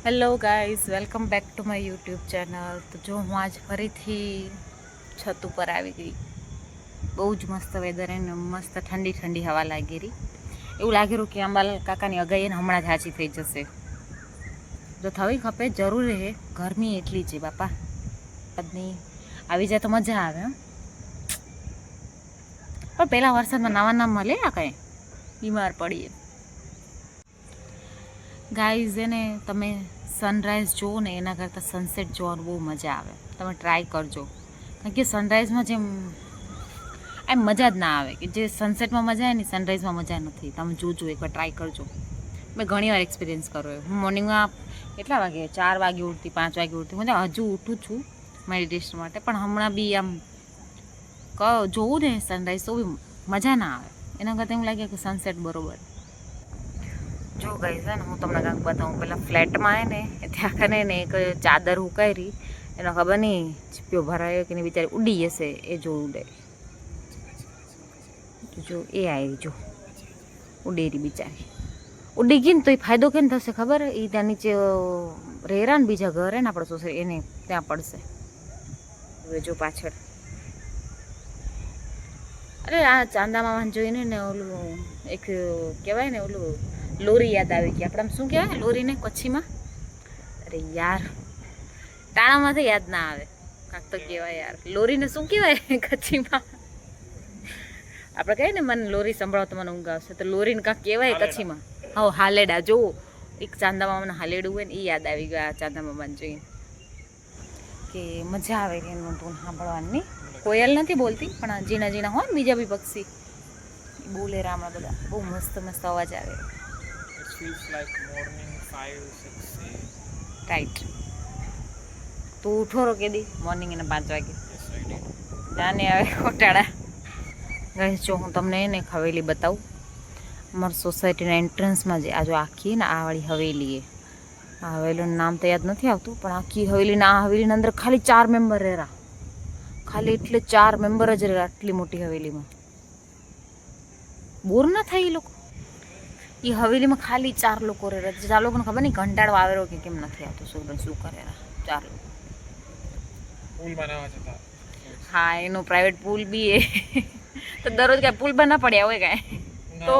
Hello guys, welcome back to my YouTube channel. તો જો હું આજ ફરીથી છત ઉપર આવી ગઈ. બહુ જ મસ્ત વેધર અને મસ્ત ઠંડી ઠંડી હવા લાગી રહી. એવું લાગી રહ્યું કે અંબાલાલ કાકાની અગાઈને હમણાં જ હાચી થઈ જશે. જો થવી ખપે જરૂરી હે, ગરમી એટલી છે બાપા. આવી જાય તો મજા આવે. પણ પહેલાં વરસાદમાં નાવા ના મળે આ કંઈ બીમાર પડીએ. ગાઈઝ એને તમે સનરાઈઝ જુઓ ને એના કરતાં સનસેટ જોવાનું બહુ મજા આવે. તમે ટ્રાય કરજો, કારણ કે સનરાઈઝમાં જેમ એમ મજા જ ના આવે કે જે સનસેટમાં મજા આવે ને સનરાઈઝમાં મજા નથી. તમે જોજો, એકવાર ટ્રાય કરજો. મેં ઘણી વાર એક્સપિરિયન્સ કર્યો. હું મોર્નિંગમાં કેટલા વાગે 4 વાગે ઉઠતી, 5 વાગે ઉઠતી. મતલબ હજુ ઉઠું છું મેડિટેશન માટે, પણ હમણાં બી આમ જોવું ને સનરાઈઝ તો બી મજા ના આવે. એના કરતાં એવું લાગે કે સનસેટ બરોબર. જો ગઈ છે ને, હું તમને કાંઈક બતાવું. પેલા ફ્લેટમાં આવે ને ત્યાં કને ને એક ચાદર હુકાયરી, એનો ખબર નહીં ચીપિયો ભરાયો કે નહીં, બિચારી ઉડી જશે એ જો ઉડે. જો એ આવી, જો ઉડેરી બિચારી ઉડી ગઈ ને તો એ ફાયદો કેમ થશે ખબર? એ ત્યાં નીચે રહેરા ને બીજા ઘર હે ને આપણે સોસાયટી એને ત્યાં પડશે. હવે જો પાછળ અરે આ ચાંદા મામાને જોઈને ને ઓલું એક કહેવાય ને ઓલું લોરી યાદ આવી ગઈ. આપણે શું કહેવાય લોરીને કચ્છીમાં? અરે યાર, ટાણામાં તો યાદ ના આવે. કાંક તો કહેવાય યાર, લોરીને શું કહેવાય કચ્છીમાં? આપણે કહીએ ને મને લોરી સંભળાવો તો મને ઊંઘ આવશે, તો લોરીને કાંક કહેવાય કચ્છીમાં. હા, હાલેડા. જો એક ચાંદા મામાના હાલેડું હોય ને એ યાદ આવી ગયા ચાંદા મામાને જોઈને. કે મજા આવે કે એનું ધૂન સાંભળવાની. કોયલ નથી બોલતી, પણ ઝીણા ઝીણા હોય ને બીજા બી પક્ષી બોલે રામણા બધા. બહુ મસ્ત મસ્ત અવાજ આવે. રાઈટ. તું ઉઠો રો કે દી મોર્નિંગ એને 5 વાગે જાને આવે ખોટાડા. ગઈ જો હું તમને એને હવેલી બતાવું. અમારી સોસાયટીના એન્ટ્રન્સમાં જે આ જો આખી ને આ વાળી હવેલી એ, આ હવેલીનું નામ તો યાદ નથી આવતું, પણ આખી હવેલીના આ હવેલીના અંદર ખાલી 4 મેમ્બર રહેરા. ખાલી એટલે 4 મેમ્બર જ રહેરા આટલી મોટી હવેલીમાં. બોર ના થાય એ લોકો? એ હવેલીમાં ખાલી 4 લોકો રહેરા. આ લોકોને ખબર નહીં ઘંટાળો આવેલો કે કેમ નથી આવતો. શું કરેલા 4 લોકો? હા, એનો પ્રાઇવેટ પૂલ બી એ. તો દરરોજ કાંઈ પુલ બના પડ્યા હોય કાંઈ તો?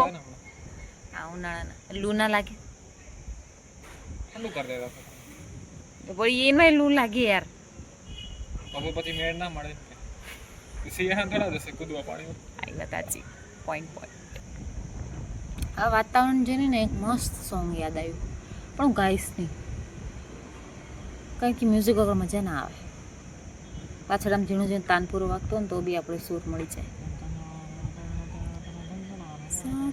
હા, ઉનાળાના લૂ ના લાગે તો પછી એમાં લૂ લાગે યાર. પછી મેળ ના મળે. સિંહ થોડા જશે કૂદવા પાણી. આ વાત સાચી. પોઈન્ટ. આ વાતાવરણ જોઈને ને એક મસ્ત સોંગ યાદ આવ્યું, પણ હું ગાઈશ નહીં, કારણ કે મ્યુઝિક વગર મજા ના આવે. પાછળ આમ ઝીણું ઝીણું તાનપુરો વાગતો ને તો બી આપણે સૂર મળી જાય.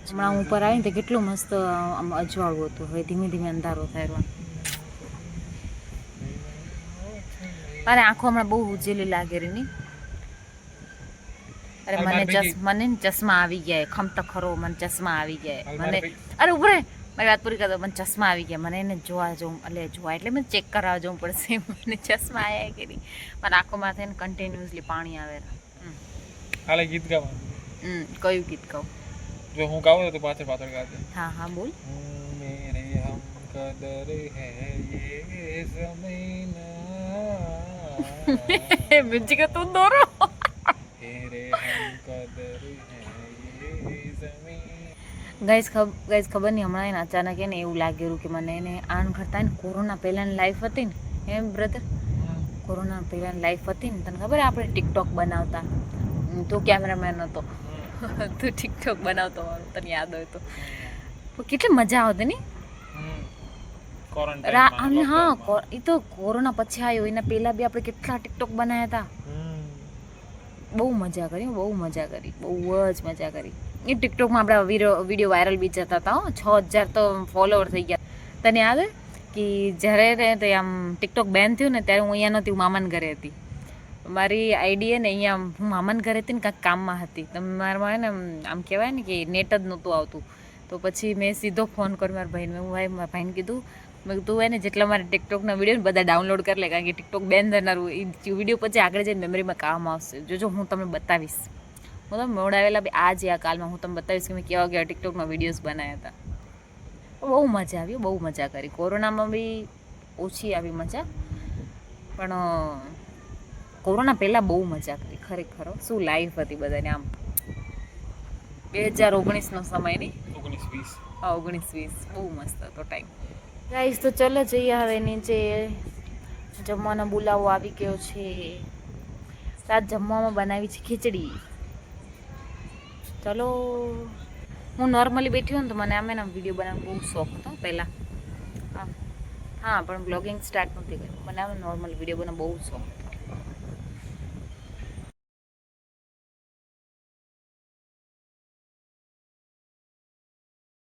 હમણાં હું ઉપર આવીને તો કેટલું મસ્ત આમ અજવાળું હતું. હવે ધીમે ધીમે અંધારો થાય. અરે આંખો હમણાં બહુ ઉજેલી લાગે રહી ની. અરે મને ચશ્મા આવી ગયા. ખમતો ખરો, મને ચશ્મા આવી ગયા. મને અરે ઉભરે મારી વાત પૂરી કરી દો. મને ચશ્મા આવી ગયા. મને એને જોવા જવું એટલે મને ચેક કરાવવા જવું પડશે. મને ચશ્મા આવ્યા કે નહીં. મારા આંખોમાં થઈને કન્ટિન્યુઅસલી પાણી આવે. હાલે ગીત ગાવાનું. કયું ગીત ગાઉં? જો હું ગાઉં તો પાછળ પાછળ ગાજે. હા હા બોલ. મેરે હમ કદર હે યે ज़मीना મ્યુઝિક તું દોરો. तेरे हम कदर है ये ज़मीन. ગાઈઝ ખબર નહીં હમણાં એને અચાનક એને એવું લાગેલું કે મને એને આન કરતા ને કોરોના પહેલાંની લાઈફ હતી ને એમ બ્રધર. કોરોના પહેલાંની લાઈફ હતી ને તને ખબર આપણે ટિકટોક બનાવતા, તું કેમેરામેન હતો, તું ટિકટોક બનાવતો મારું તને યાદ હોય તો કેટલી મજા આવતી ને. હા, એ તો કોરોના પછી આવ્યો. એના પહેલાં બી આપણે કેટલા ટિકટોક બનાવ્યા હતા. બહુ મજા કરી. બહુ જ મજા કરી. એ ટિકટોકમાં આપણા વિડીયો વાયરલ બી જતા હતા. 6000 તો ફોલોવર થઈ ગયા. તને યાદ હોય કે જ્યારે તે આમ ટિકટોક બેન થયું ને ત્યારે હું અહીંયા નહોતી, હું મામાને ઘરે હતી. મારી આઈડી ને અહીંયા હું મામાને ઘરે હતી ને કાંઈક કામમાં હતી. તો મારામાં ને આમ કહેવાય ને કે નેટ જ નહોતું આવતું. તો પછી મેં સીધો ફોન કર્યો મારા ભાઈને. મારા ભાઈને કીધું મેં તું હોય ને જેટલા મારા ટિકટોકના વિડીયો ને બધા ડાઉનલોડ કરી લે, કારણ કે ટિકટોક બેન થનારું એ વિડીયો પછી આગળ જઈને મેમરીમાં કામ આવશે. જો હું તમને બતાવીશ. હું તમે મોડાવેલા બી આ કાલમાં હું તમને બતાવીશ કે મેં કેવા ટિકટોકમાં વિડીયોઝ બનાવ્યા હતા. બહુ મજા આવી. બહુ મજા કરી. કોરોનામાં બી ઓછી આવી મજા. પણ કોરોના પહેલાં બહુ મજા કરી ખરેખર. શું લાઈફ હતી બધાને આમ. 2019નો સમય નહીં, 19-20 19-20 બહુ મસ્ત હતો ટાઈમ. ગાઈસ તો ચલો જઈએ હવે નીચે. જમવાનો બોલાવો આવી ગયો છે. રાત જમવામાં બનાવી છે ખીચડી. ચલો. હું નોર્મલી બેઠી હોઉં ને તો મને આમ એના વિડીયો બનાવવાનો બહુ શોખ હતો પહેલાં. હા પણ બ્લોગિંગ સ્ટાર્ટ નહોતી કરી. મને આમ નોર્મલ વિડીયો બનાવવાનો બહુ શોખ હતો.